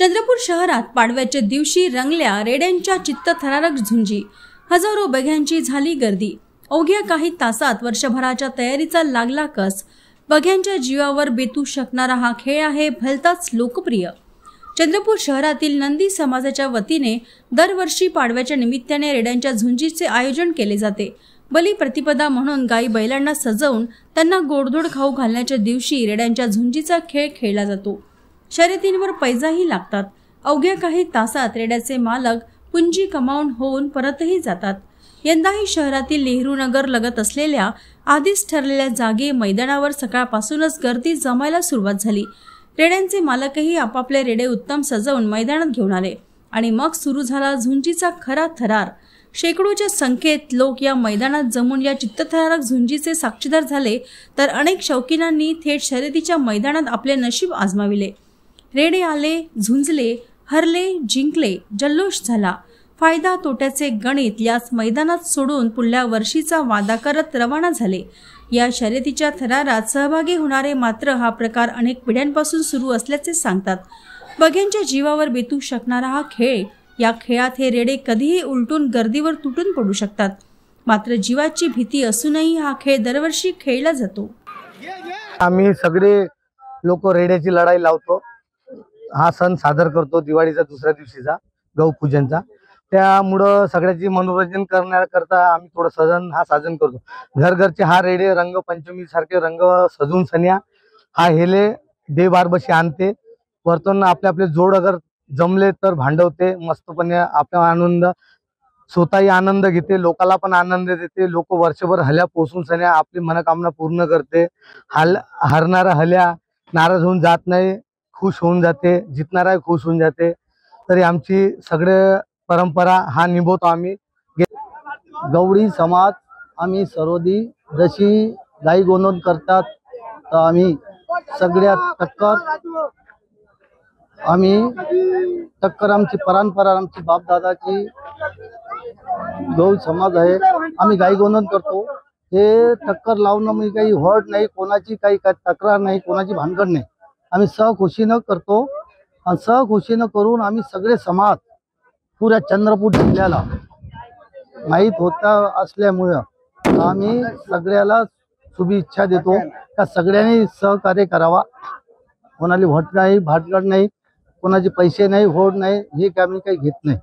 चंद्रपूर शहरात पाडव्याच्या दिवशी रंगल्या रेड्यांच्या चित्तथरारक झुंजी। हजारो बघ्यांची झाली गर्दी। अवघ्या काही तासात वर्षभराच्या तयारीचा लागला कस। बघ्यांच्या जीवावर बेतू शकणारा हा खेळ आहे भलताच लोकप्रिय। चंद्रपूर शहरातील नंदी समाजाच्या वतीने दरवर्षी पाडव्याच्या निमित्ताने रेड्यांच्या झुंजीचे आयोजन केले जाते। बली प्रतिपदा म्हणून गाई बैलांना सजवून त्यांना गोडधोड खाऊ घालण्याच्या दिवशी रेड्यांच्या झुंजीचा खेळ खेळला जातो। शर्यतींवर पैजाही लागतात। अवघ्या काही तासात रेड्याचे मालक पुंजी कमावून होऊन परतही जातात। यंदाही शहरातील नेहरू नगर लगत असलेल्या आधीच ठरलेल्या जागे मैदानावर सकाळपासूनच गर्दी जमायला सुरुवात झाली। रेड्यांचे मालकही आपापले रेडे उत्तम सजवून मैदानात घेऊन आले आणि मग सुरू झाला झुंजीचा खरा थरार। शेकडोच्या संख्येत लोक या मैदानात जमून या चित्तथरारक झुंजीचे साक्षीदार झाले, तर अनेक शौकीनांनी थेट शर्यतीच्या मैदानात आपले नशीब आजमाविले। रेडे आले, झुंजले, हरले, जिंकले, जल्लोष झाला। फायदा तोट्याचे गणित याच मैदानात सोडून पुढल्या वर्षीचा वादा करत रवाना झाले। या शर्यतीच्या थरारात सहभागी होणारे मात्र हा प्रकार अनेक पिढ्यांपासून सुरू असल्याचे सांगतात। बघ्यांच्या जीवावर बेतू शकणारा हा खेळ, या खेळात हे रेडे कधीही उलटून गर्दीवर तुटून पडू शकतात। मात्र जीवाची भीती असूनही हा खेळ दरवर्षी खेळला जातो। आम्ही सगळे लोक रेड्याची लढाई लावतो। हा सण सादर करतो दिवाळीचा दुसऱ्या दिवशीचा गौपूजनचा। त्यामुळे सगळ्याची मनोरंजन करण्याकरता आम्ही थोडं हा साजन करतो। घरघरचे हा रेडे रंगपंचमी सारखे रंग सजून सन्या हा हेले दे बारबशी आणते। वरतून आपले जोड अगर जमले तर भांडवते मस्तपणे। आपला आनंद स्वतःही आनंद घेते, लोकाला पण आनंद देते। लोक वर्षभर हल्या पोसून सन्या आपली मनोकामना पूर्ण करते। हरणारा हल्या नाराज होऊन जात नाही, खुश होऊन जाते। जितणारा खुश होऊन जाते। तरी आमची सगळे परंपरा हा निभवतो आम्ही। गवळी समाज आम्ही सर्वदी जशी गाई गोंधन करतात तर आम्ही सगळ्यात टक्कर आमची परंपरा आमची बापदादाची गवळी समाज आहे। आम्ही गाई गोंधन करतो। हे टक्कर लावणं मी काही हट नाही, कोणाची काही तक्रार नाही, कोणाची भानगड नाही। आम्ही सहखुशीनं करतो आणि सहखुशीनं करून आम्ही सगळे समाज पुऱ्या चंद्रपूर जिल्ह्याला माहीत होता असल्यामुळे आम्ही सगळ्याला शुभेच्छा देतो का सगळ्यांनी सहकार्य करावा। कोणाला वोट नाही, भाटगड नाही, कोणाचे पैसे नाही, होड नाही, हे आम्ही काही घेत नाही।